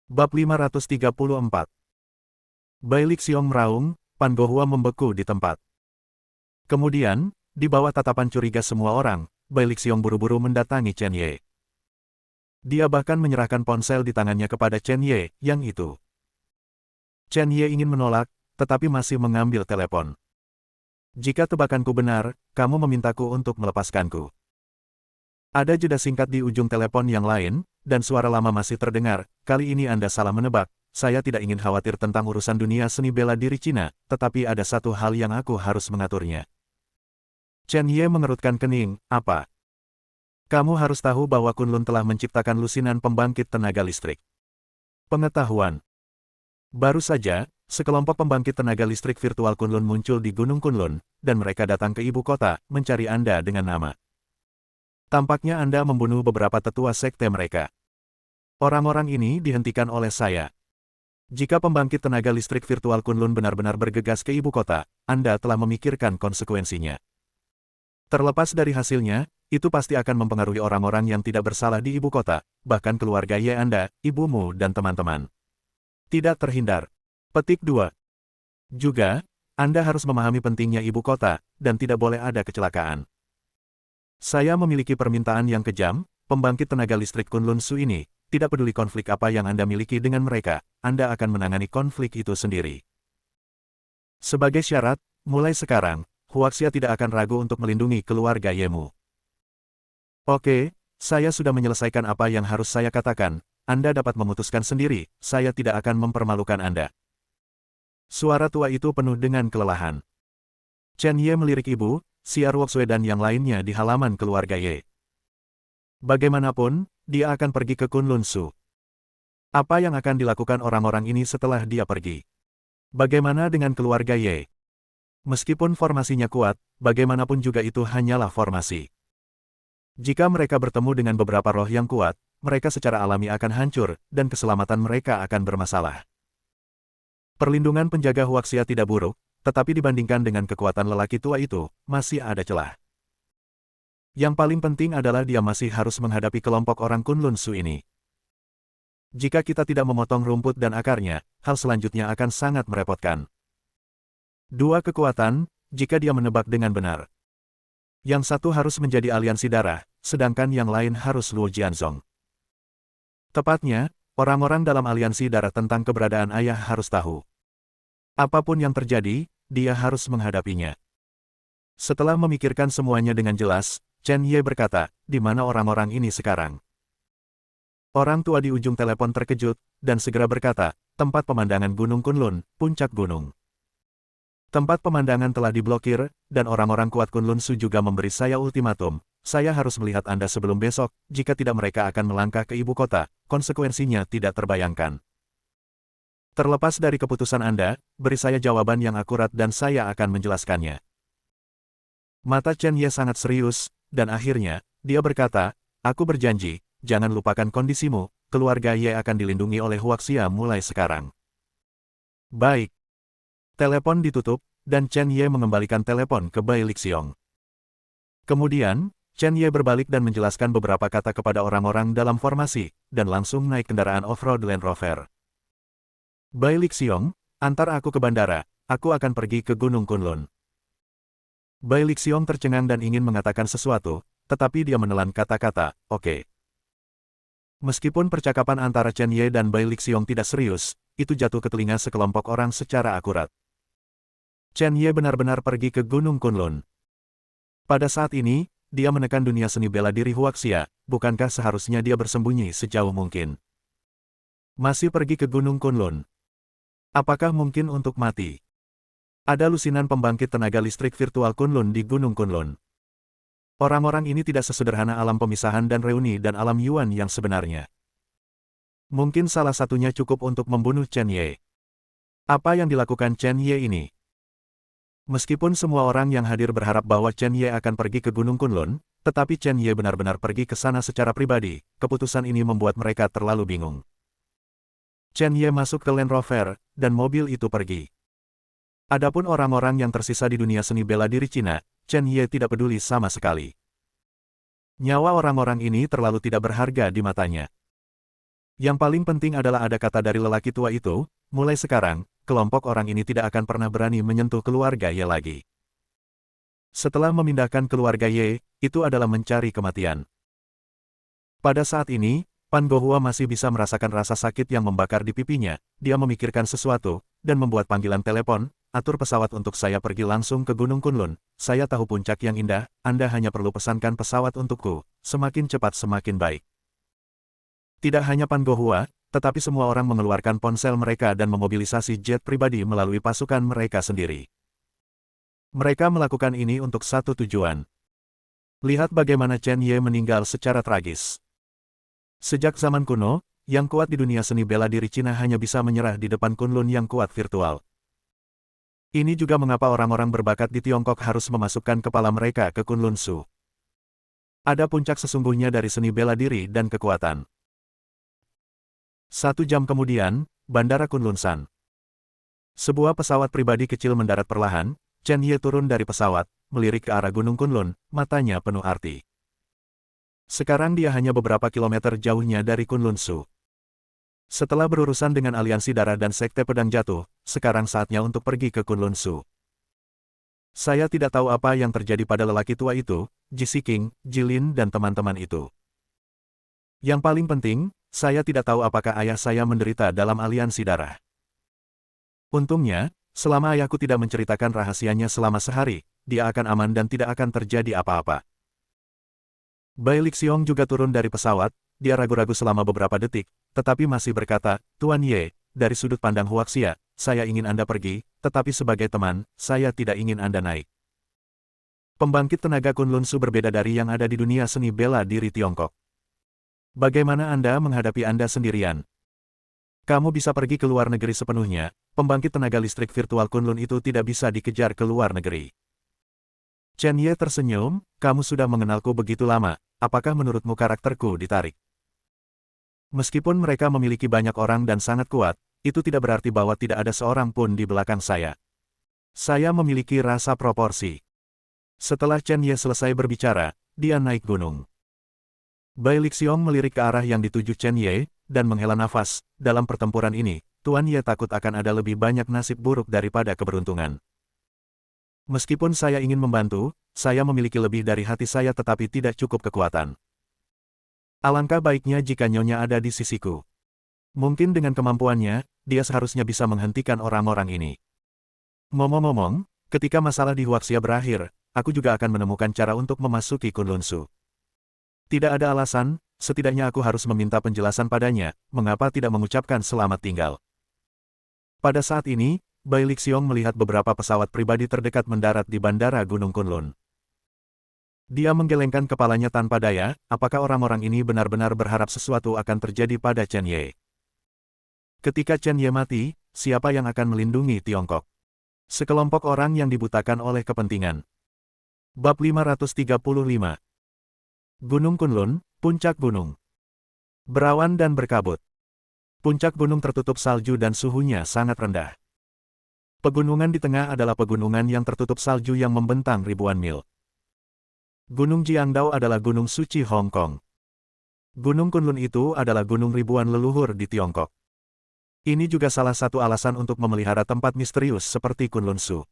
Bab 534. Bai Lixiong meraung, Pan Gohua membeku di tempat. Kemudian, di bawah tatapan curiga semua orang, Bai Lixiong buru-buru mendatangi Chen Ye. Dia bahkan menyerahkan ponsel di tangannya kepada Chen Ye, yang itu. Chen Ye ingin menolak, tetapi masih mengambil telepon. Jika tebakanku benar, kamu memintaku untuk melepaskanku. Ada jeda singkat di ujung telepon yang lain, dan suara lama masih terdengar. Kali ini Anda salah menebak. Saya tidak ingin khawatir tentang urusan dunia seni bela diri Cina, tetapi ada satu hal yang aku harus mengaturnya. Chen Ye mengerutkan kening. Apa? Kamu harus tahu bahwa Kunlun telah menciptakan lusinan pembangkit tenaga listrik. Pengetahuan. Baru saja, sekelompok pembangkit tenaga listrik virtual Kunlun muncul di Gunung Kunlun, dan mereka datang ke ibu kota, mencari Anda dengan nama. Tampaknya Anda membunuh beberapa tetua sekte mereka. Orang-orang ini dihentikan oleh saya. Jika pembangkit tenaga listrik virtual Kunlun benar-benar bergegas ke ibu kota, Anda telah memikirkan konsekuensinya. Terlepas dari hasilnya, itu pasti akan mempengaruhi orang-orang yang tidak bersalah di ibu kota, bahkan keluarga Ye Anda, ibumu dan teman-teman. Tidak terhindar. Petik 2. Juga, Anda harus memahami pentingnya ibu kota, dan tidak boleh ada kecelakaan. Saya memiliki permintaan yang kejam, pembangkit tenaga listrik Kunlun Su ini, tidak peduli konflik apa yang Anda miliki dengan mereka, Anda akan menangani konflik itu sendiri. Sebagai syarat, mulai sekarang, Huaxia tidak akan ragu untuk melindungi keluarga Yemu. Oke, saya sudah menyelesaikan apa yang harus saya katakan, Anda dapat memutuskan sendiri, saya tidak akan mempermalukan Anda. Suara tua itu penuh dengan kelelahan. Chen Ye melirik ibu, Siar Woksue dan yang lainnya di halaman keluarga Ye. Bagaimanapun, dia akan pergi ke Kunlun Su. Apa yang akan dilakukan orang-orang ini setelah dia pergi? Bagaimana dengan keluarga Ye? Meskipun formasinya kuat, bagaimanapun juga itu hanyalah formasi. Jika mereka bertemu dengan beberapa roh yang kuat, mereka secara alami akan hancur, dan keselamatan mereka akan bermasalah. Perlindungan penjaga Huaxia tidak buruk, tetapi dibandingkan dengan kekuatan lelaki tua itu, masih ada celah. Yang paling penting adalah dia masih harus menghadapi kelompok orang Kunlun Su ini. Jika kita tidak memotong rumput dan akarnya, hal selanjutnya akan sangat merepotkan. Dua kekuatan, jika dia menebak dengan benar. Yang satu harus menjadi aliansi darah, sedangkan yang lain harus Luo Jianzong. Tepatnya, orang-orang dalam aliansi darah tentang keberadaan ayah harus tahu. Apapun yang terjadi, dia harus menghadapinya. Setelah memikirkan semuanya dengan jelas, Chen Ye berkata, di mana orang-orang ini sekarang? Orang tua di ujung telepon terkejut, dan segera berkata, tempat pemandangan Gunung Kunlun, puncak gunung. Tempat pemandangan telah diblokir, dan orang-orang kuat Kunlun Su juga memberi saya ultimatum, saya harus melihat Anda sebelum besok, jika tidak mereka akan melangkah ke ibu kota, konsekuensinya tidak terbayangkan. Terlepas dari keputusan Anda, beri saya jawaban yang akurat dan saya akan menjelaskannya. Mata Chen Ye sangat serius, dan akhirnya, dia berkata, aku berjanji, jangan lupakan kondisimu, keluarga Ye akan dilindungi oleh Huaxia mulai sekarang. Baik. Telepon ditutup, dan Chen Ye mengembalikan telepon ke Bai Lixiong. Kemudian, Chen Ye berbalik dan menjelaskan beberapa kata kepada orang-orang dalam formasi, dan langsung naik kendaraan off-road Land Rover. Bai Lixiong, antar aku ke bandara, aku akan pergi ke Gunung Kunlun. Bai Lixiong tercengang dan ingin mengatakan sesuatu, tetapi dia menelan kata-kata, oke. Meskipun percakapan antara Chen Ye dan Bai Lixiong tidak serius, itu jatuh ke telinga sekelompok orang secara akurat. Chen Ye benar-benar pergi ke Gunung Kunlun. Pada saat ini, dia menekan dunia seni bela diri Huaxia, bukankah seharusnya dia bersembunyi sejauh mungkin? Masih pergi ke Gunung Kunlun. Apakah mungkin untuk mati? Ada lusinan pembangkit tenaga listrik virtual Kunlun di Gunung Kunlun. Orang-orang ini tidak sesederhana alam pemisahan dan reuni dan alam Yuan yang sebenarnya. Mungkin salah satunya cukup untuk membunuh Chen Ye. Apa yang dilakukan Chen Ye ini? Meskipun semua orang yang hadir berharap bahwa Chen Ye akan pergi ke Gunung Kunlun, tetapi Chen Ye benar-benar pergi ke sana secara pribadi, keputusan ini membuat mereka terlalu bingung. Chen Ye masuk ke Land Rover, dan mobil itu pergi. Adapun orang-orang yang tersisa di dunia seni bela diri Cina, Chen Ye tidak peduli sama sekali. Nyawa orang-orang ini terlalu tidak berharga di matanya. Yang paling penting adalah ada kata dari lelaki tua itu, mulai sekarang, kelompok orang ini tidak akan pernah berani menyentuh keluarga Ye lagi. Setelah memindahkan keluarga Ye, itu adalah mencari kematian. Pada saat ini, Pan Gohua masih bisa merasakan rasa sakit yang membakar di pipinya. Dia memikirkan sesuatu, dan membuat panggilan telepon, atur pesawat untuk saya pergi langsung ke Gunung Kunlun. Saya tahu puncak yang indah, Anda hanya perlu pesankan pesawat untukku, semakin cepat semakin baik. Tidak hanya Pan Gohua, tetapi semua orang mengeluarkan ponsel mereka dan memobilisasi jet pribadi melalui pasukan mereka sendiri. Mereka melakukan ini untuk satu tujuan. Lihat bagaimana Chen Ye meninggal secara tragis. Sejak zaman kuno, yang kuat di dunia seni bela diri Cina hanya bisa menyerah di depan Kunlun yang kuat virtual. Ini juga mengapa orang-orang berbakat di Tiongkok harus memasukkan kepala mereka ke Kunlun Su. Ada puncak sesungguhnya dari seni bela diri dan kekuatan. 1 jam kemudian, Bandara Kunlunsan. Sebuah pesawat pribadi kecil mendarat perlahan. Chen Ye turun dari pesawat, melirik ke arah Gunung Kunlun, matanya penuh arti. Sekarang dia hanya beberapa kilometer jauhnya dari Kunlun Su. Setelah berurusan dengan aliansi darah dan sekte pedang jatuh, sekarang saatnya untuk pergi ke Kunlun Su. Saya tidak tahu apa yang terjadi pada lelaki tua itu, Ji Siking, Jilin dan teman-teman itu. Yang paling penting, saya tidak tahu apakah ayah saya menderita dalam aliansi darah. Untungnya, selama ayahku tidak menceritakan rahasianya selama sehari, dia akan aman dan tidak akan terjadi apa-apa. Bai Lixiong juga turun dari pesawat, dia ragu-ragu selama beberapa detik, tetapi masih berkata, Tuan Ye, dari sudut pandang Huaxia, saya ingin Anda pergi, tetapi sebagai teman, saya tidak ingin Anda naik. Pembangkit tenaga Kunlun Su berbeda dari yang ada di dunia seni bela diri Tiongkok. Bagaimana Anda menghadapi Anda sendirian? Kamu bisa pergi ke luar negeri sepenuhnya, pembangkit tenaga listrik virtual Kunlun itu tidak bisa dikejar ke luar negeri. Chen Ye tersenyum, kamu sudah mengenalku begitu lama, apakah menurutmu karakterku ditarik? Meskipun mereka memiliki banyak orang dan sangat kuat, itu tidak berarti bahwa tidak ada seorang pun di belakang saya. Saya memiliki rasa proporsi. Setelah Chen Ye selesai berbicara, dia naik gunung. Bai Lixiong melirik ke arah yang dituju Chen Ye, dan menghela nafas. Dalam pertempuran ini, Tuan Ye takut akan ada lebih banyak nasib buruk daripada keberuntungan. Meskipun saya ingin membantu, saya memiliki lebih dari hati saya tetapi tidak cukup kekuatan. Alangkah baiknya jika Nyonya ada di sisiku. Mungkin dengan kemampuannya, dia seharusnya bisa menghentikan orang-orang ini. Ngomong-ngomong, ketika masalah di Huaxia berakhir, aku juga akan menemukan cara untuk memasuki Kunlun Su. Tidak ada alasan, setidaknya aku harus meminta penjelasan padanya, mengapa tidak mengucapkan selamat tinggal. Pada saat ini, Bai Lixiong melihat beberapa pesawat pribadi terdekat mendarat di Bandara Gunung Kunlun. Dia menggelengkan kepalanya tanpa daya, apakah orang-orang ini benar-benar berharap sesuatu akan terjadi pada Chen Ye? Ketika Chen Ye mati, siapa yang akan melindungi Tiongkok? Sekelompok orang yang dibutakan oleh kepentingan. Bab 535. Gunung Kunlun, puncak gunung. Berawan dan berkabut. Puncak gunung tertutup salju dan suhunya sangat rendah. Pegunungan di tengah adalah pegunungan yang tertutup salju yang membentang ribuan mil. Gunung Jiangdao adalah gunung suci Hong Kong. Gunung Kunlun itu adalah gunung ribuan leluhur di Tiongkok. Ini juga salah satu alasan untuk memelihara tempat misterius seperti Kunlun Su.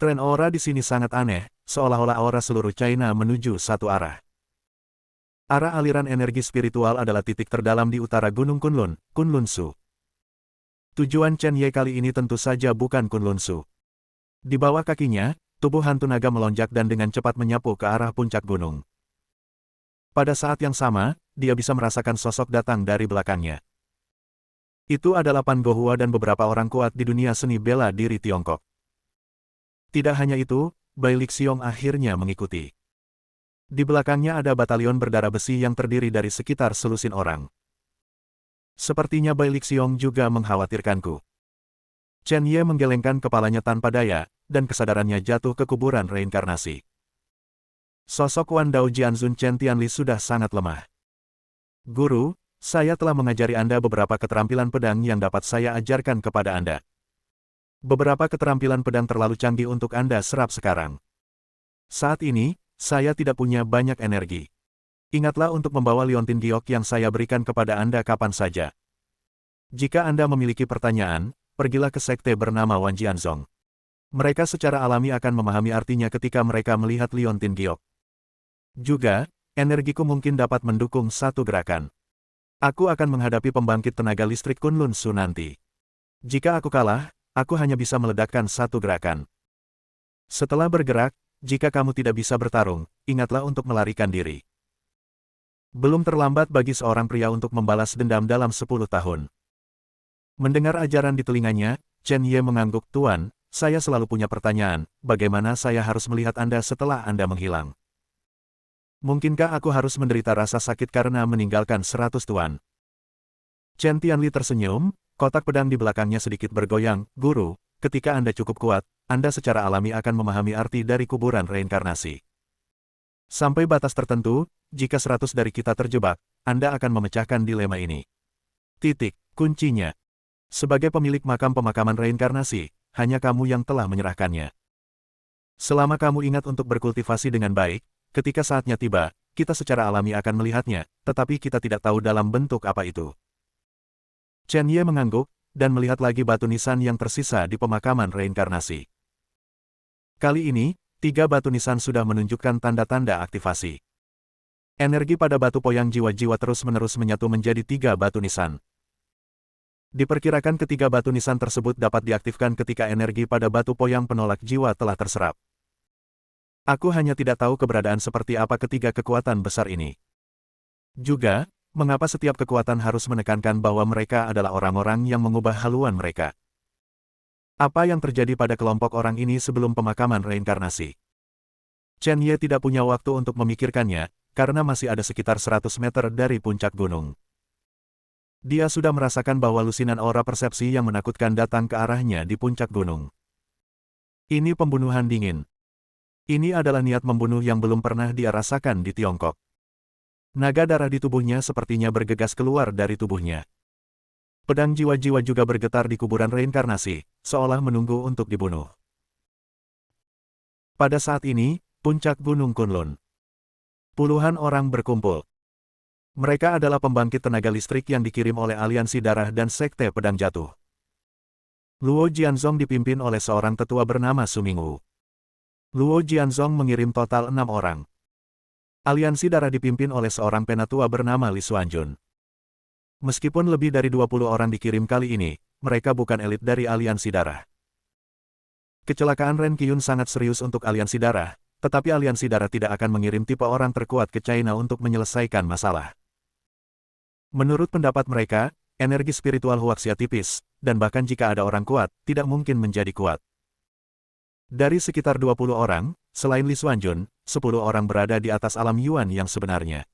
Tren aura di sini sangat aneh, seolah-olah aura seluruh China menuju satu arah. Arah aliran energi spiritual adalah titik terdalam di utara Gunung Kunlun, Kunlun Su. Tujuan Chen Ye kali ini tentu saja bukan Kunlun Su. Di bawah kakinya, tubuh hantu naga melonjak dan dengan cepat menyapu ke arah puncak gunung. Pada saat yang sama, dia bisa merasakan sosok datang dari belakangnya. Itu adalah Pan Gohua dan beberapa orang kuat di dunia seni bela diri Tiongkok. Tidak hanya itu, Bai Lixiong akhirnya mengikuti. Di belakangnya ada batalion berdarah besi yang terdiri dari sekitar selusin orang. Sepertinya Bai Lixiong juga mengkhawatirkanku. Chen Ye menggelengkan kepalanya tanpa daya, dan kesadarannya jatuh ke kuburan reinkarnasi. Sosok Wan Dao Jianzun Chen Tianli sudah sangat lemah. Guru, saya telah mengajari Anda beberapa keterampilan pedang yang dapat saya ajarkan kepada Anda. Beberapa keterampilan pedang terlalu canggih untuk Anda serap sekarang. Saat ini, saya tidak punya banyak energi. Ingatlah untuk membawa liontin giok yang saya berikan kepada Anda kapan saja. Jika Anda memiliki pertanyaan, pergilah ke sekte bernama Wan Jianzong. Mereka secara alami akan memahami artinya ketika mereka melihat liontin giok. Juga, energiku mungkin dapat mendukung satu gerakan. Aku akan menghadapi pembangkit tenaga listrik Kunlun Su nanti. Jika aku kalah, aku hanya bisa meledakkan satu gerakan. Setelah bergerak, jika kamu tidak bisa bertarung, ingatlah untuk melarikan diri. Belum terlambat bagi seorang pria untuk membalas dendam dalam 10 tahun. Mendengar ajaran di telinganya, Chen Ye mengangguk, "Tuan, saya selalu punya pertanyaan, bagaimana saya harus melihat Anda setelah Anda menghilang? Mungkinkah aku harus menderita rasa sakit karena meninggalkan 100 tuan?" Chen Tianli tersenyum, kotak pedang di belakangnya sedikit bergoyang. "Guru, ketika Anda cukup kuat, Anda secara alami akan memahami arti dari kuburan reinkarnasi. Sampai batas tertentu, jika 100 dari kita terjebak, Anda akan memecahkan dilema ini. Kuncinya. Sebagai pemilik makam pemakaman reinkarnasi, hanya kamu yang telah menyerahkannya. Selama kamu ingat untuk berkultivasi dengan baik, ketika saatnya tiba, kita secara alami akan melihatnya, tetapi kita tidak tahu dalam bentuk apa itu." Chen Ye mengangguk, dan melihat lagi batu nisan yang tersisa di pemakaman reinkarnasi. Kali ini, 3 batu nisan sudah menunjukkan tanda-tanda aktivasi. Energi pada batu poyang jiwa-jiwa terus-menerus menyatu menjadi 3 batu nisan. Diperkirakan ketiga batu nisan tersebut dapat diaktifkan ketika energi pada batu poyang penolak jiwa telah terserap. Aku hanya tidak tahu keberadaan seperti apa ketiga kekuatan besar ini. Juga, mengapa setiap kekuatan harus menekankan bahwa mereka adalah orang-orang yang mengubah haluan mereka? Apa yang terjadi pada kelompok orang ini sebelum pemakaman reinkarnasi? Chen Ye tidak punya waktu untuk memikirkannya, karena masih ada sekitar 100 meter dari puncak gunung. Dia sudah merasakan bahwa lusinan aura persepsi yang menakutkan datang ke arahnya di puncak gunung. Ini pembunuhan dingin. Ini adalah niat membunuh yang belum pernah dia rasakan di Tiongkok. Naga darah di tubuhnya sepertinya bergegas keluar dari tubuhnya. Pedang jiwa-jiwa juga bergetar di kuburan reinkarnasi, seolah menunggu untuk dibunuh. Pada saat ini, puncak Gunung Kunlun. Puluhan orang berkumpul. Mereka adalah pembangkit tenaga listrik yang dikirim oleh Aliansi Darah dan Sekte Pedang Jatuh. Luo Jianzong dipimpin oleh seorang tetua bernama Su Mingwu. Luo Jianzong mengirim total 6 orang. Aliansi Darah dipimpin oleh seorang penatua bernama Li Xuanjun. Meskipun lebih dari 20 orang dikirim kali ini, mereka bukan elit dari Aliansi Darah. Kecelakaan Ren Qiyun sangat serius untuk Aliansi Darah, tetapi Aliansi Darah tidak akan mengirim tipe orang terkuat ke China untuk menyelesaikan masalah. Menurut pendapat mereka, energi spiritual Huaxia tipis, dan bahkan jika ada orang kuat, tidak mungkin menjadi kuat. Dari sekitar 20 orang, selain Li Xuanjun, 10 orang berada di atas alam Yuan yang sebenarnya.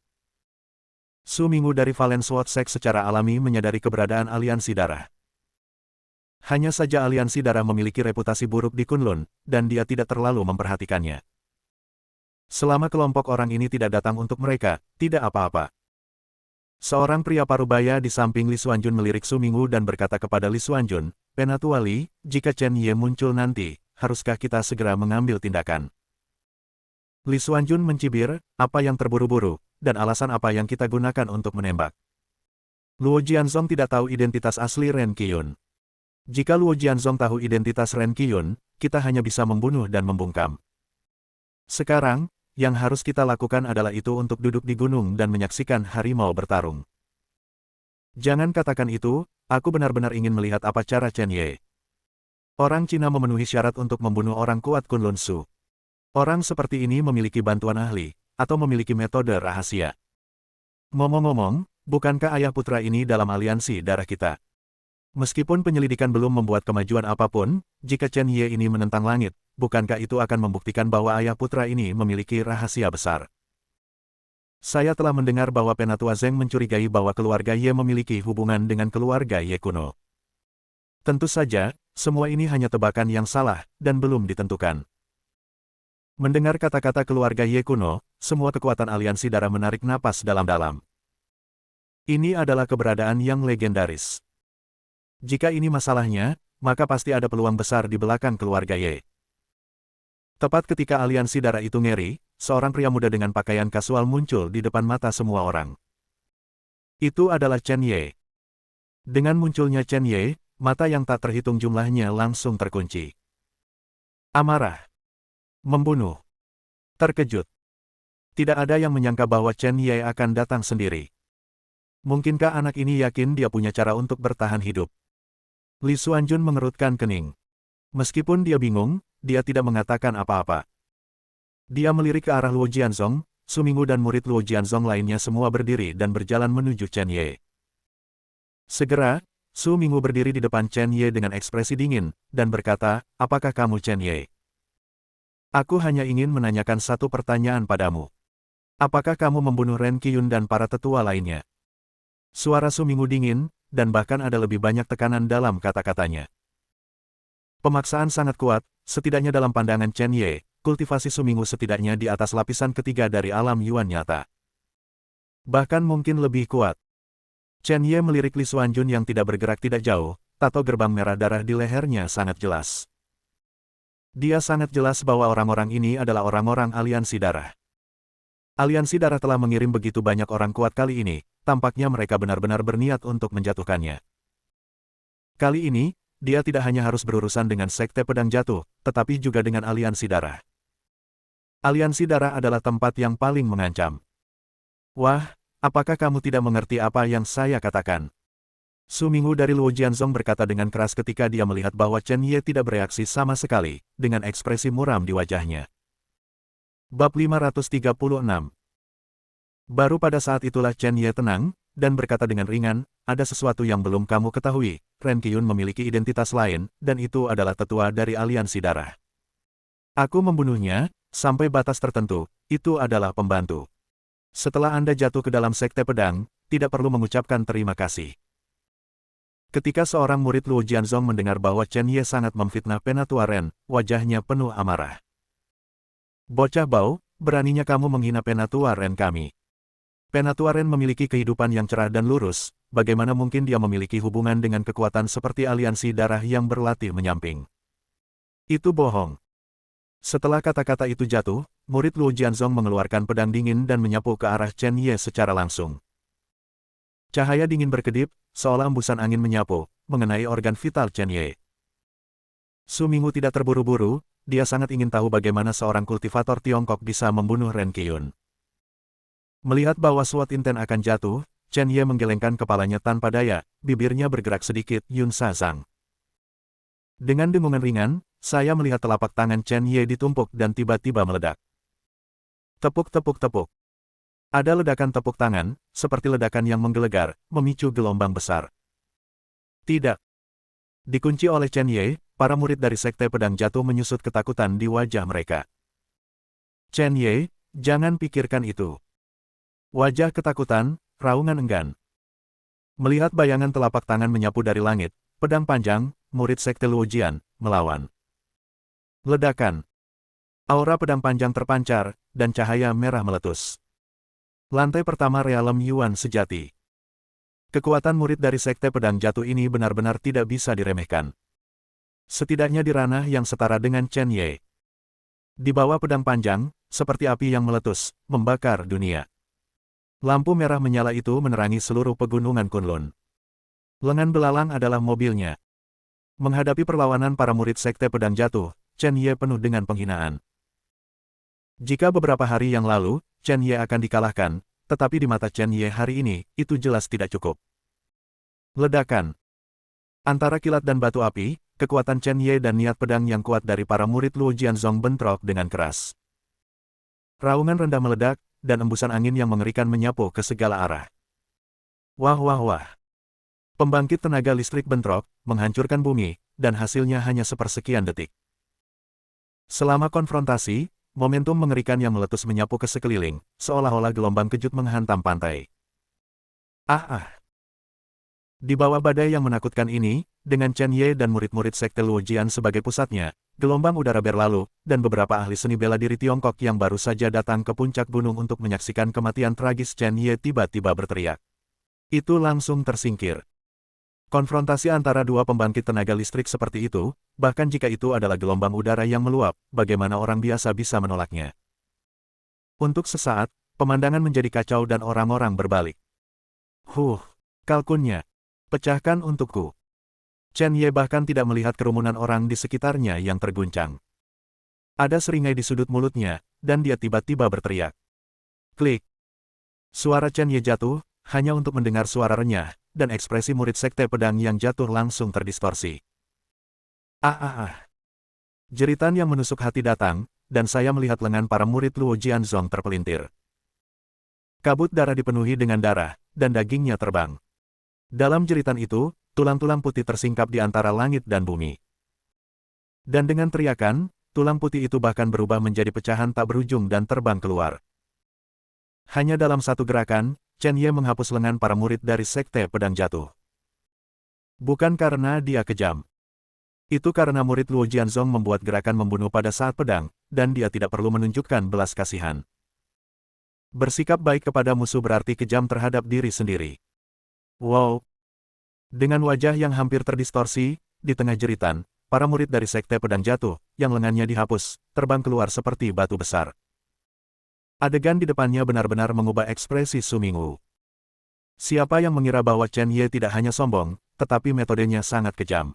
Su Mingwu dari Valence Sword Sect secara alami menyadari keberadaan Aliansi Darah. Hanya saja Aliansi Darah memiliki reputasi buruk di Kunlun, dan dia tidak terlalu memperhatikannya. Selama kelompok orang ini tidak datang untuk mereka, tidak apa-apa. Seorang pria parubaya di samping Li Xuanjun melirik Su Mingwu dan berkata kepada Li Xuanjun, "Penatua Li, jika Chen Ye muncul nanti, haruskah kita segera mengambil tindakan?" Li Xuanjun mencibir, "Apa yang terburu-buru, dan alasan apa yang kita gunakan untuk menembak?" Luo Jianzong tidak tahu identitas asli Ren Qiyun. Jika Luo Jianzong tahu identitas Ren Qiyun, kita hanya bisa membunuh dan membungkam. Sekarang, yang harus kita lakukan adalah itu untuk duduk di gunung dan menyaksikan harimau bertarung. Jangan katakan itu, aku benar-benar ingin melihat apa cara Chen Ye. Orang Cina memenuhi syarat untuk membunuh orang kuat Kunlun Su. Orang seperti ini memiliki bantuan ahli, atau memiliki metode rahasia. Ngomong-ngomong, bukankah ayah putra ini dalam aliansi darah kita? Meskipun penyelidikan belum membuat kemajuan apapun, jika Chen Ye ini menentang langit, bukankah itu akan membuktikan bahwa ayah putra ini memiliki rahasia besar? Saya telah mendengar bahwa Penatua Zeng mencurigai bahwa keluarga Ye memiliki hubungan dengan keluarga Ye kuno. Tentu saja, semua ini hanya tebakan yang salah, dan belum ditentukan. Mendengar kata-kata keluarga Ye kuno, semua kekuatan aliansi darah menarik napas dalam-dalam. Ini adalah keberadaan yang legendaris. Jika ini masalahnya, maka pasti ada peluang besar di belakang keluarga Ye. Tepat ketika aliansi darah itu ngeri, seorang pria muda dengan pakaian kasual muncul di depan mata semua orang. Itu adalah Chen Ye. Dengan munculnya Chen Ye, mata yang tak terhitung jumlahnya langsung terkunci. Amarah. Membunuh. Terkejut. Tidak ada yang menyangka bahwa Chen Ye akan datang sendiri. Mungkinkah anak ini yakin dia punya cara untuk bertahan hidup? Li Xuanjun mengerutkan kening. Meskipun dia bingung, dia tidak mengatakan apa-apa. Dia melirik ke arah Luo Jianzong, Su Minggu dan murid Luo Jianzong lainnya semua berdiri dan berjalan menuju Chen Ye. Segera, Su Minggu berdiri di depan Chen Ye dengan ekspresi dingin, dan berkata, "Apakah kamu Chen Ye? Aku hanya ingin menanyakan satu pertanyaan padamu. Apakah kamu membunuh Ren Qiyun dan para tetua lainnya?" Suara Su Minggu dingin, dan bahkan ada lebih banyak tekanan dalam kata-katanya. Pemaksaan sangat kuat, setidaknya dalam pandangan Chen Ye, kultivasi Su Minggu setidaknya di atas lapisan ketiga dari alam Yuan nyata. Bahkan mungkin lebih kuat. Chen Ye melirik Li Xuanjun yang tidak bergerak tidak jauh, tato gerbang merah darah di lehernya sangat jelas. Dia sangat jelas bahwa orang-orang ini adalah orang-orang aliansi darah. Aliansi darah telah mengirim begitu banyak orang kuat kali ini, tampaknya mereka benar-benar berniat untuk menjatuhkannya. Kali ini, dia tidak hanya harus berurusan dengan Sekte Pedang Jatuh, tetapi juga dengan aliansi darah. Aliansi darah adalah tempat yang paling mengancam. Wah, apakah kamu tidak mengerti apa yang saya katakan? Su Minggu dari Luo Jianzong berkata dengan keras ketika dia melihat bahwa Chen Ye tidak bereaksi sama sekali, dengan ekspresi muram di wajahnya. Bab 536. Baru pada saat itulah Chen Ye tenang, dan berkata dengan ringan, "Ada sesuatu yang belum kamu ketahui, Ren Qiyun memiliki identitas lain, dan itu adalah tetua dari aliansi darah. Aku membunuhnya, sampai batas tertentu, itu adalah pembantu. Setelah Anda jatuh ke dalam sekte pedang, tidak perlu mengucapkan terima kasih." Ketika seorang murid Luo Jianzong mendengar bahwa Chen Ye sangat memfitnah Penatua Ren, wajahnya penuh amarah. "Bocah bau, beraninya kamu menghina Penatua Ren kami. Penatua Ren memiliki kehidupan yang cerah dan lurus, bagaimana mungkin dia memiliki hubungan dengan kekuatan seperti aliansi darah yang berlatih menyamping? Itu bohong." Setelah kata-kata itu jatuh, murid Luo Jianzong mengeluarkan pedang dingin dan menyapu ke arah Chen Ye secara langsung. Cahaya dingin berkedip, seolah embusan angin menyapu, mengenai organ vital Chen Ye. Su Minggu tidak terburu-buru, dia sangat ingin tahu bagaimana seorang kultivator Tiongkok bisa membunuh Ren Qiyun. Melihat bahwa SWOT Inten akan jatuh, Chen Ye menggelengkan kepalanya tanpa daya, bibirnya bergerak sedikit, "Yun Sazang." Dengan dengungan ringan, saya melihat telapak tangan Chen Ye ditumpuk dan tiba-tiba meledak. Tepuk-tepuk-tepuk. Ada ledakan tepuk tangan, seperti ledakan yang menggelegar, memicu gelombang besar. Tidak. Dikunci oleh Chen Ye, para murid dari Sekte Pedang Jatuh menyusut ketakutan di wajah mereka. "Chen Ye, jangan pikirkan itu." Wajah ketakutan, raungan enggan. Melihat bayangan telapak tangan menyapu dari langit, pedang panjang, murid Sekte Luo Jian, melawan. Ledakan. Aura pedang panjang terpancar, dan cahaya merah meletus. Lantai pertama realem Yuan sejati. Kekuatan murid dari Sekte Pedang Jatuh ini benar-benar tidak bisa diremehkan. Setidaknya di ranah yang setara dengan Chen Ye. Di bawah pedang panjang, seperti api yang meletus, membakar dunia. Lampu merah menyala itu menerangi seluruh pegunungan Kunlun. Lengan belalang adalah mobilnya. Menghadapi perlawanan para murid Sekte Pedang Jatuh, Chen Ye penuh dengan penghinaan. Jika beberapa hari yang lalu, Chen Ye akan dikalahkan, tetapi di mata Chen Ye hari ini, itu jelas tidak cukup. Ledakan. Antara kilat dan batu api, kekuatan Chen Ye dan niat pedang yang kuat dari para murid Luo Jianzong bentrok dengan keras. Raungan rendah meledak, dan embusan angin yang mengerikan menyapu ke segala arah. Wah wah wah. Pembangkit tenaga listrik bentrok, menghancurkan bumi, dan hasilnya hanya sepersekian detik. Selama konfrontasi, momentum mengerikan yang meletus menyapu ke sekeliling, seolah-olah gelombang kejut menghantam pantai. Di bawah badai yang menakutkan ini, dengan Chen Ye dan murid-murid Sekte Luo Jian sebagai pusatnya, gelombang udara berlalu, dan beberapa ahli seni bela diri Tiongkok yang baru saja datang ke puncak gunung untuk menyaksikan kematian tragis Chen Ye tiba-tiba berteriak. Itu langsung tersingkir. Konfrontasi antara dua pembangkit tenaga listrik seperti itu, bahkan jika itu adalah gelombang udara yang meluap, bagaimana orang biasa bisa menolaknya? Untuk sesaat, pemandangan menjadi kacau dan orang-orang berbalik. Kalkunnya. Pecahkan untukku. Chen Ye bahkan tidak melihat kerumunan orang di sekitarnya yang terguncang. Ada seringai di sudut mulutnya, dan dia tiba-tiba berteriak. Klik. Suara Chen Ye jatuh, hanya untuk mendengar suara renyah, dan ekspresi murid sekte pedang yang jatuh langsung terdistorsi. Jeritan yang menusuk hati datang, dan saya melihat lengan para murid Luo Jianzong terpelintir. Kabut darah dipenuhi dengan darah, dan dagingnya terbang. Dalam jeritan itu, tulang-tulang putih tersingkap di antara langit dan bumi. Dan dengan teriakan, tulang putih itu bahkan berubah menjadi pecahan tak berujung dan terbang keluar. Hanya dalam satu gerakan, Chen Ye menghapus lengan para murid dari sekte pedang jatuh. Bukan karena dia kejam. Itu karena murid Luo Jianzong membuat gerakan membunuh pada saat pedang, dan dia tidak perlu menunjukkan belas kasihan. Bersikap baik kepada musuh berarti kejam terhadap diri sendiri. Wow! Dengan wajah yang hampir terdistorsi, di tengah jeritan, para murid dari sekte pedang jatuh, yang lengannya dihapus, terbang keluar seperti batu besar. Adegan di depannya benar-benar mengubah ekspresi Su Mingwu. Siapa yang mengira bahwa Chen Ye tidak hanya sombong, tetapi metodenya sangat kejam.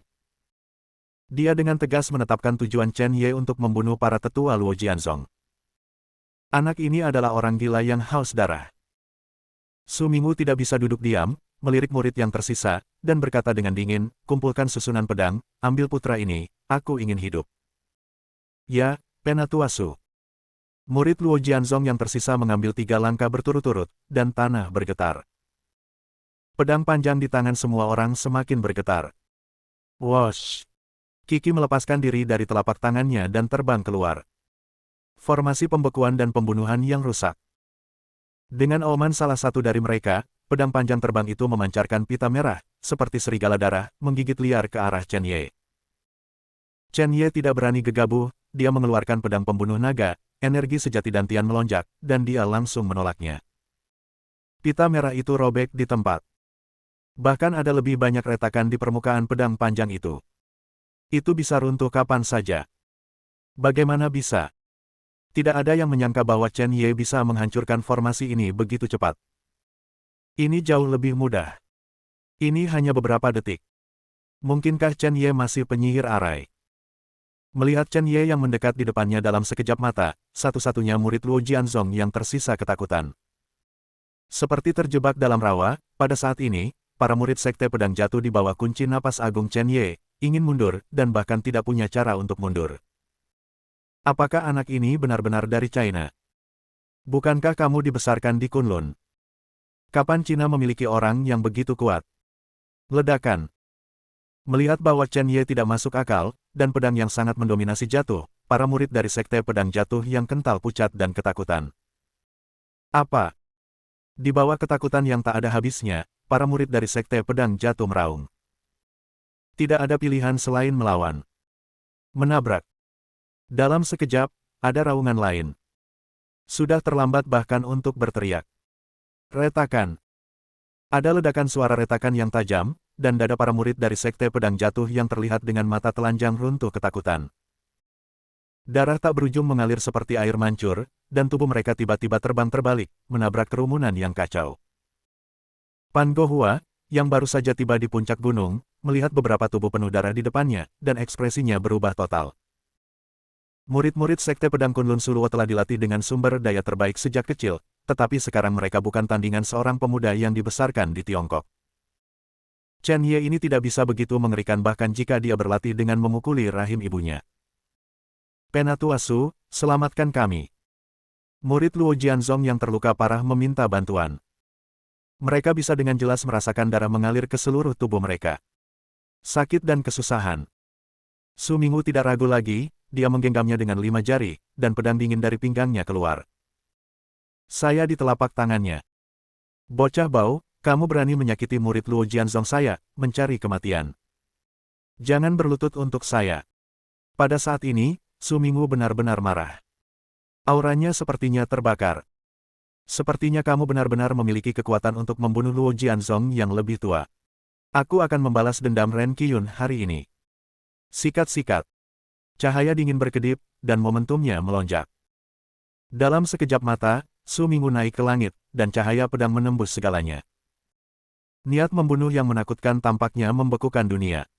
Dia dengan tegas menetapkan tujuan Chen Ye untuk membunuh para tetua Luo Jianzong. Anak ini adalah orang gila yang haus darah. Su Mingwu tidak bisa duduk diam, melirik murid yang tersisa, dan berkata dengan dingin, kumpulkan susunan pedang, ambil putra ini, aku ingin hidup. Ya, Penatua Su. Murid Luo Jianzong yang tersisa mengambil 3 langkah berturut-turut, dan tanah bergetar. Pedang panjang di tangan semua orang semakin bergetar. Wosh! Qi melepaskan diri dari telapak tangannya dan terbang keluar. Formasi pembekuan dan pembunuhan yang rusak. Dengan auman salah satu dari mereka, pedang panjang terbang itu memancarkan pita merah, seperti serigala darah, menggigit liar ke arah Chen Ye. Chen Ye tidak berani gegabah, dia mengeluarkan pedang pembunuh naga, energi sejati dantian melonjak, dan dia langsung menolaknya. Pita merah itu robek di tempat. Bahkan ada lebih banyak retakan di permukaan pedang panjang itu. Itu bisa runtuh kapan saja. Bagaimana bisa? Tidak ada yang menyangka bahwa Chen Ye bisa menghancurkan formasi ini begitu cepat. Ini jauh lebih mudah. Ini hanya beberapa detik. Mungkinkah Chen Ye masih penyihir arai? Melihat Chen Ye yang mendekat di depannya dalam sekejap mata, satu-satunya murid Luo Jianzong yang tersisa ketakutan. Seperti terjebak dalam rawa, pada saat ini, para murid sekte pedang jatuh di bawah kunci napas agung Chen Ye, ingin mundur, dan bahkan tidak punya cara untuk mundur. Apakah anak ini benar-benar dari China? Bukankah kamu dibesarkan di Kunlun? Kapan Cina memiliki orang yang begitu kuat? Ledakan. Melihat bahwa Chen Ye tidak masuk akal, dan pedang yang sangat mendominasi jatuh, para murid dari sekte pedang jatuh yang kental pucat dan ketakutan. Apa? Di bawah ketakutan yang tak ada habisnya, para murid dari sekte pedang jatuh meraung. Tidak ada pilihan selain melawan. Menabrak. Dalam sekejap, ada raungan lain. Sudah terlambat bahkan untuk berteriak. Retakan. Ada ledakan suara retakan yang tajam, dan dada para murid dari sekte pedang jatuh yang terlihat dengan mata telanjang runtuh ketakutan. Darah tak berujung mengalir seperti air mancur, dan tubuh mereka tiba-tiba terbang terbalik, menabrak kerumunan yang kacau. Pan Gohua, yang baru saja tiba di puncak gunung, melihat beberapa tubuh penuh darah di depannya, dan ekspresinya berubah total. Murid-murid sekte pedang Kunlun Suluo telah dilatih dengan sumber daya terbaik sejak kecil, tetapi sekarang mereka bukan tandingan seorang pemuda yang dibesarkan di Tiongkok. Chen Ye ini tidak bisa begitu mengerikan bahkan jika dia berlatih dengan memukuli rahim ibunya. Penatua Su, selamatkan kami. Murid Luo Jianzong yang terluka parah meminta bantuan. Mereka bisa dengan jelas merasakan darah mengalir ke seluruh tubuh mereka. Sakit dan kesusahan. Su Mingwu tidak ragu lagi, dia menggenggamnya dengan 5 jari, dan pedang dingin dari pinggangnya keluar. Saya di telapak tangannya. Bocah bau, kamu berani menyakiti murid Luo Jianzong saya, mencari kematian. Jangan berlutut untuk saya. Pada saat ini, Su Mingwu benar-benar marah. Auranya sepertinya terbakar. Sepertinya kamu benar-benar memiliki kekuatan untuk membunuh Luo Jianzong yang lebih tua. Aku akan membalas dendam Ren Qiyun hari ini. Sikat-sikat. Cahaya dingin berkedip, dan momentumnya melonjak. Dalam sekejap mata, Su Minggu naik ke langit, dan cahaya pedang menembus segalanya. Niat membunuh yang menakutkan tampaknya membekukan dunia.